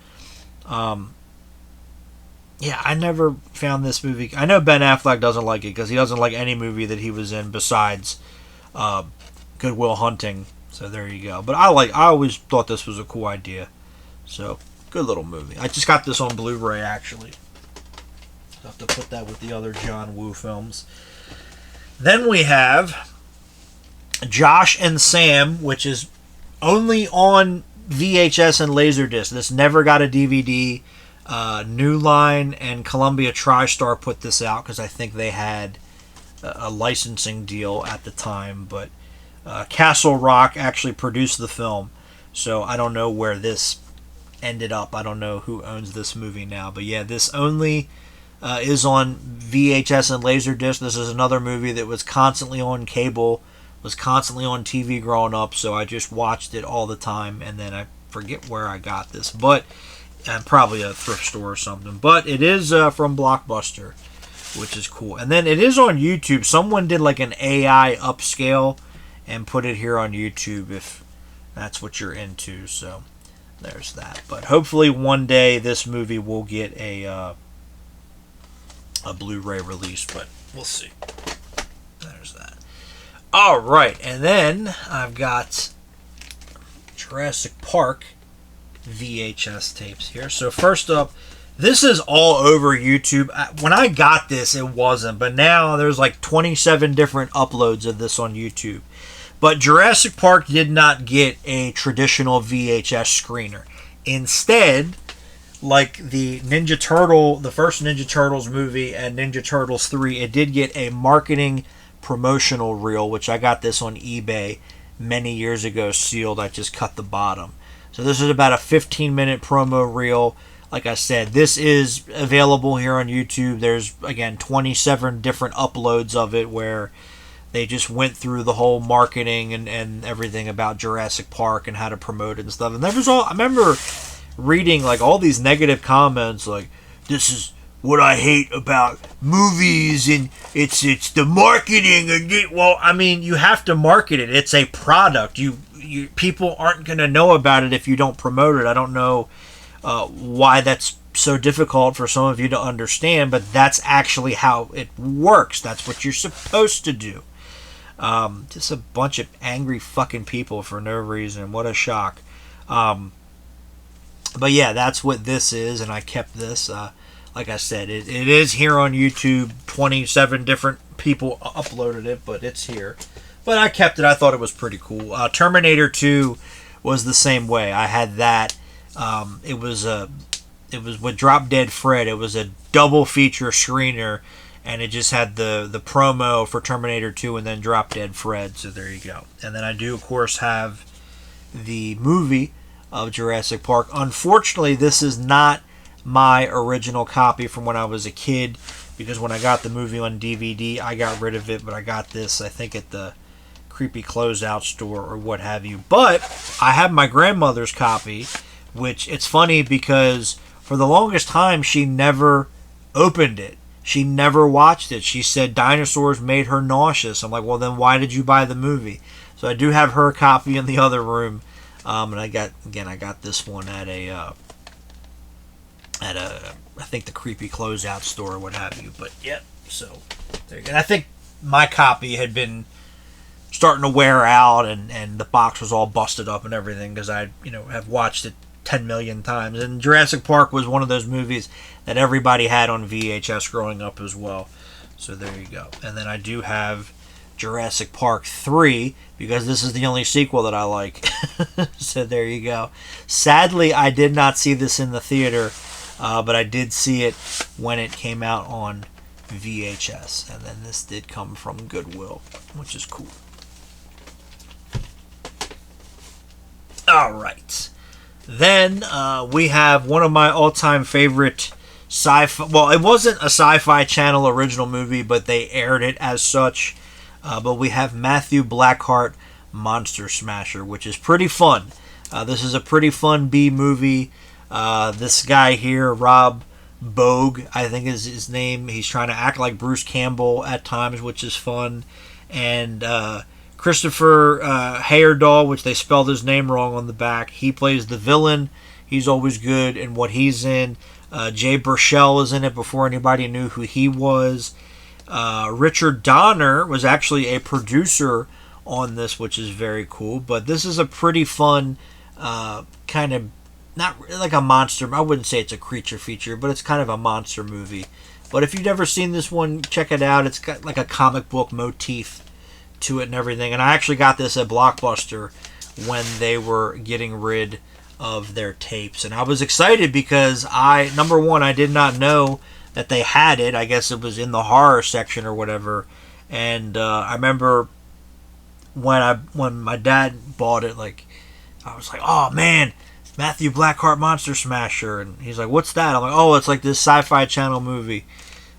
yeah, I never found this movie. I know Ben Affleck doesn't like it because he doesn't like any movie that he was in besides Good Will Hunting. So there you go. But I always thought this was a cool idea. So good little movie. I just got this on Blu-ray actually. I'll have to put that with the other John Woo films. Then we have Josh and Sam, which is only on VHS and Laserdisc. This never got a DVD. New Line and Columbia TriStar put this out because I think they had a licensing deal at the time. But Castle Rock actually produced the film, so I don't know where this ended up. I don't know who owns this movie now. But yeah, this only is on VHS and Laserdisc. This is another movie that was constantly on cable, was constantly on TV growing up, so I just watched it all the time, and then I forget where I got this, but probably a thrift store or something. But it is from Blockbuster, which is cool. And then it is on YouTube. Someone did like an AI upscale and put it here on YouTube if that's what you're into. So there's that. But hopefully one day this movie will get a Blu-ray release, but we'll see. There's that. All right, and then I've got Jurassic Park VHS tapes here. So first up, this is all over YouTube. When I got this, it wasn't, but now there's like 27 different uploads of this on YouTube. But Jurassic Park did not get a traditional VHS screener. Instead, like the the first Ninja Turtles movie and Ninja Turtles 3, it did get a marketing promotional reel, which I got this on eBay many years ago sealed. I just cut the bottom. So this is about a 15-minute promo reel. like I said, this is available here on YouTube. There's, again, 27 different uploads of it where they just went through the whole marketing and everything about Jurassic Park and how to promote it and stuff. And there was I remember reading like all these negative comments like, this is what I hate about movies, and it's the marketing. Well, I mean, you have to market it. It's a product. You people aren't going to know about it if you don't promote it. I don't know why that's so difficult for some of you to understand, but that's actually how it works. That's what you're supposed to do. Just a bunch of angry fucking people for no reason. What a shock. But yeah, that's what this is, and I kept this. Like I said, it is here on YouTube. 27 different people uploaded it, but it's here. But I kept it. I thought it was pretty cool. Terminator 2 was the same way. I had that. It was with Drop Dead Fred. It was a double feature screener, and it just had the promo for Terminator 2 and then Drop Dead Fred. So there you go. And then I do, of course, have the movie of Jurassic Park. Unfortunately, this is not my original copy from when I was a kid, because when I got the movie on DVD, I got rid of it, but I got this, I think, at the creepy closeout store or what have you. But I have my grandmother's copy, which it's funny because for the longest time she never opened it. She never watched it. She said dinosaurs made her nauseous. I'm like, well, then why did you buy the movie? So I do have her copy in the other room. And I got this one at I think the creepy closeout store or what have you. But yep, so there you go. And I think my copy had been starting to wear out, and the box was all busted up and everything because I have watched it 10 million times. And Jurassic Park was one of those movies that everybody had on VHS growing up as well. So there you go. And then I do have Jurassic Park 3 because this is the only sequel that I like. So there you go. Sadly, I did not see this in the theater, but I did see it when it came out on VHS. And then this did come from Goodwill, which is cool. Alright. Then we have one of my all-time favorite sci-fi... Well, it wasn't a Sci-Fi Channel original movie, but they aired it as such. But we have Matthew Blackheart, Monster Smasher, which is pretty fun. This is a pretty fun B-movie. This guy here, Rob Bogue, I think is his name. He's trying to act like Bruce Campbell at times, which is fun. And Christopher Heyerdahl, which they spelled his name wrong on the back, he plays the villain. He's always good in what he's in. Jay Baruchel is in it before anybody knew who he was. Richard Donner was actually a producer on this, which is very cool. But this is a pretty fun kind of, not like a monster. I wouldn't say it's a creature feature, but it's kind of a monster movie. But if you've never seen this one, check it out. It's got like a comic book motif to it and everything. And I actually got this at Blockbuster when they were getting rid of their tapes. And I was excited because number one, I did not know that they had it. I guess it was in the horror section or whatever. And I remember when my dad bought it, like, I was like, oh man, Matthew Blackheart Monster Smasher. And he's like, what's that? I'm like, oh, it's like this Sci-Fi Channel movie.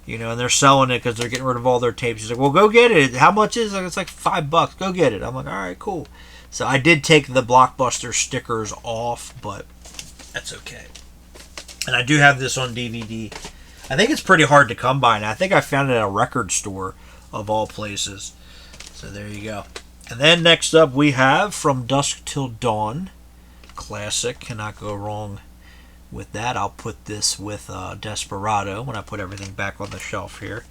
And they're selling it because they're getting rid of all their tapes. He's like, well, go get it. How much is it? It's like $5. Go get it. I'm like, all right, cool. So I did take the Blockbuster stickers off, but that's okay. And I do have this on DVD. I think it's pretty hard to come by now. I think I found it at a record store of all places. So there you go. And then next up we have From Dusk Till Dawn. Classic. Cannot go wrong with that. I'll put this with Desperado when I put everything back on the shelf here.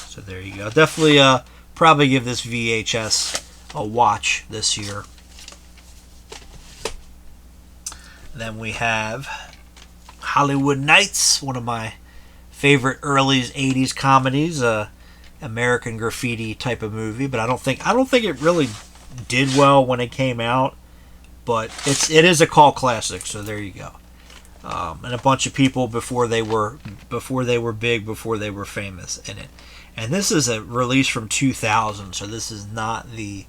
So there you go. Definitely probably give this VHS a watch this year. Then we have Hollywood Nights, one of my favorite early 80s comedies, American Graffiti type of movie, but I don't think it really did well when it came out, but it is a cult classic, so there you go. And a bunch of people before they were big, before they were famous in it. And this is a release from 2000, so this is not the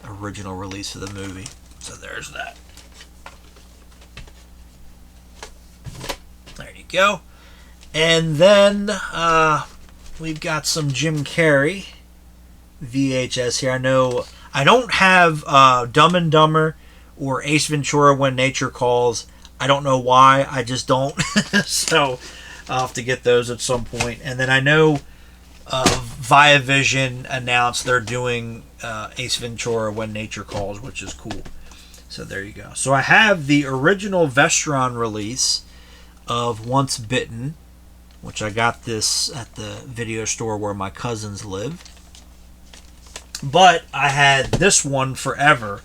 original release of the movie. So there's that. There go. And then we've got some Jim Carrey VHS here. I know I don't have Dumb and Dumber or Ace Ventura: When Nature Calls. I don't know why. I just don't. So I'll have to get those at some point. And then I know Viavision announced they're doing Ace Ventura: When Nature Calls, which is cool. So there you go. So I have the original Vestron release of Once Bitten, which I got this at the video store where my cousins live. But I had this one forever.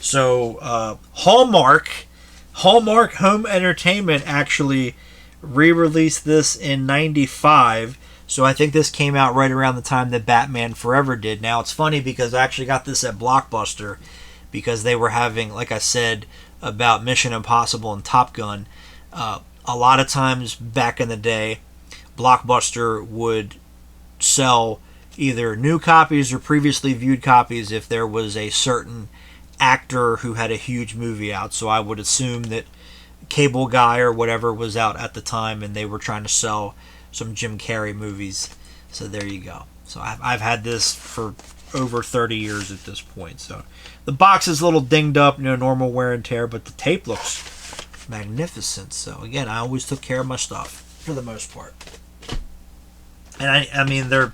So Hallmark Home Entertainment actually re-released this in '95. So I think this came out right around the time that Batman Forever did. Now it's funny because I actually got this at Blockbuster because they were having, like I said, about Mission Impossible and Top Gun. A lot of times back in the day, Blockbuster would sell either new copies or previously viewed copies if there was a certain actor who had a huge movie out. So I would assume that Cable Guy or whatever was out at the time and they were trying to sell some Jim Carrey movies. So there you go. So I've had this for over 30 years at this point. So the box is a little dinged up, normal wear and tear, but the tape looks magnificent. So again, I always took care of my stuff for the most part. And I mean they're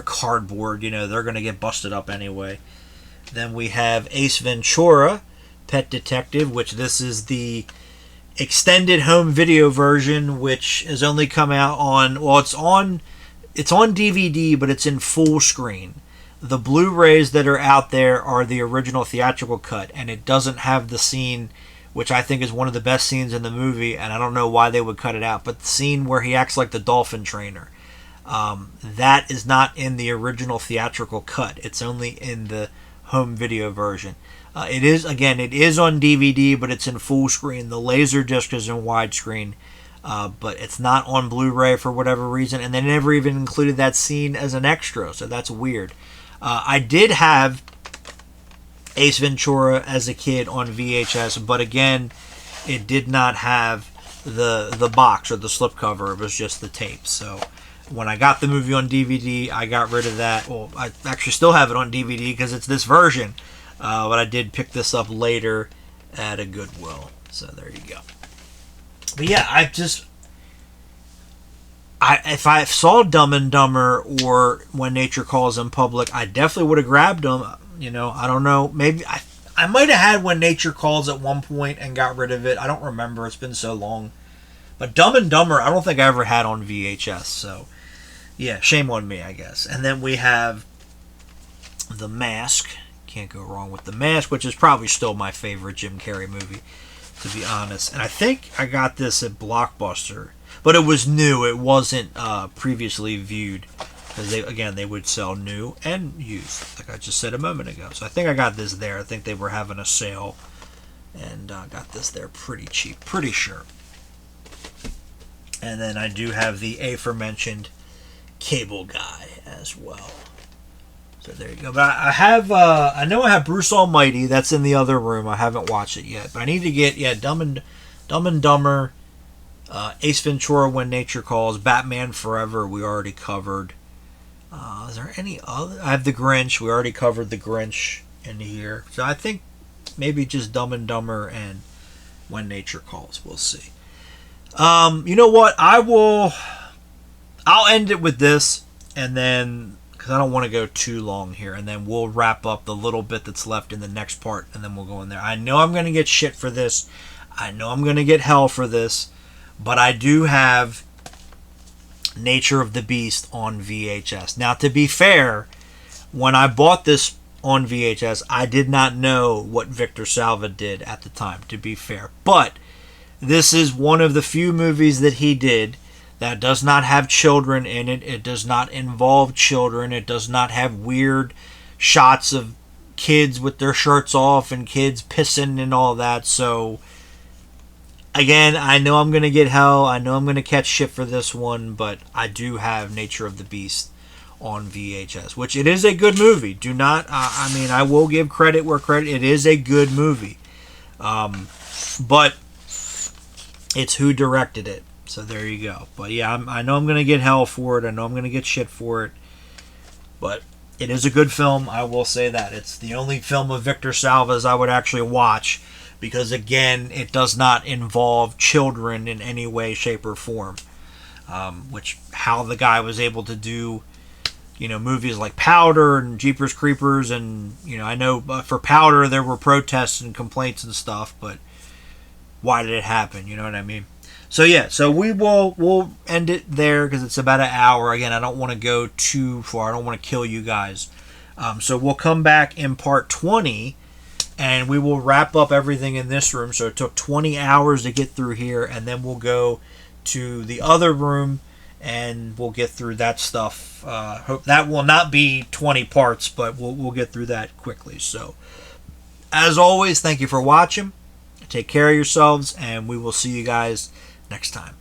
cardboard, they're going to get busted up anyway. Then we have Ace Ventura, Pet Detective, which this is the extended home video version, which has only come out on, it's on DVD, but it's in full screen. The Blu-rays that are out there are the original theatrical cut, and it doesn't have the scene, which I think is one of the best scenes in the movie, and I don't know why they would cut it out, but the scene where he acts like the dolphin trainer, that is not in the original theatrical cut. It's only in the home video version. It is on DVD, but it's in full screen. The Laserdisc is in widescreen, but it's not on Blu-ray for whatever reason, and they never even included that scene as an extra, so that's weird. I did have Ace Ventura as a kid on VHS, but again, it did not have the box or the slipcover. It was just the tape. So when I got the movie on DVD, I got rid of that. Well, I actually still have it on DVD because it's this version, but I did pick this up later at a Goodwill. So there you go. But yeah, if I saw Dumb and Dumber or When Nature Calls in public, I definitely would have grabbed them. I don't know. Maybe I might have had When Nature Calls at one point and got rid of it. I don't remember. It's been so long. But Dumb and Dumber, I don't think I ever had on VHS. So yeah, shame on me, I guess. And then we have The Mask. Can't go wrong with The Mask, which is probably still my favorite Jim Carrey movie, to be honest. And I think I got this at Blockbuster. But it was new. It wasn't previously viewed. Because they would sell new and used, like I just said a moment ago. So I think I got this there. I think they were having a sale. And got this there pretty cheap. Pretty sure. And then I do have the aforementioned Cable Guy as well. So there you go. But I know I have Bruce Almighty. That's in the other room. I haven't watched it yet. But I need to get, Dumb and Dumber, Ace Ventura: When Nature Calls, Batman Forever, we already covered. Is there any other? I have The Grinch. We already covered The Grinch in here. So I think maybe just Dumb and Dumber and When Nature Calls. We'll see. You know what? I'll end it with this, and then, because I don't want to go too long here, and then we'll wrap up the little bit that's left in the next part, and then we'll go in there. I know I'm going to get shit for this. I know I'm going to get hell for this. But I do have Nature of the Beast on VHS. Now, to be fair, when I bought this on VHS, I did not know what Victor Salva did at the time, to be fair. But this is one of the few movies that he did that does not have children in it. It does not involve children. It does not have weird shots of kids with their shirts off and kids pissing and all that. So again, I know I'm going to get hell. I know I'm going to catch shit for this one, but I do have Nature of the Beast on VHS, which it is a good movie. Do not, I will give credit where credit. It is a good movie. But it's who directed it. So there you go. But yeah, I know I'm going to get hell for it. I know I'm going to get shit for it. But it is a good film. I will say that. It's the only film of Victor Salva's I would actually watch. Because again, it does not involve children in any way, shape, or form. Which, how the guy was able to do, movies like Powder and Jeepers Creepers. And, I know for Powder there were protests and complaints and stuff. But why did it happen? You know what I mean? So yeah, so we'll end it there because it's about an hour. Again, I don't want to go too far. I don't want to kill you guys. So we'll come back in part 20, and we will wrap up everything in this room. So it took 20 hours to get through here, and then we'll go to the other room, and we'll get through that stuff. Hope that will not be 20 parts, but we'll get through that quickly. So, as always, thank you for watching. Take care of yourselves, and we will see you guys next time.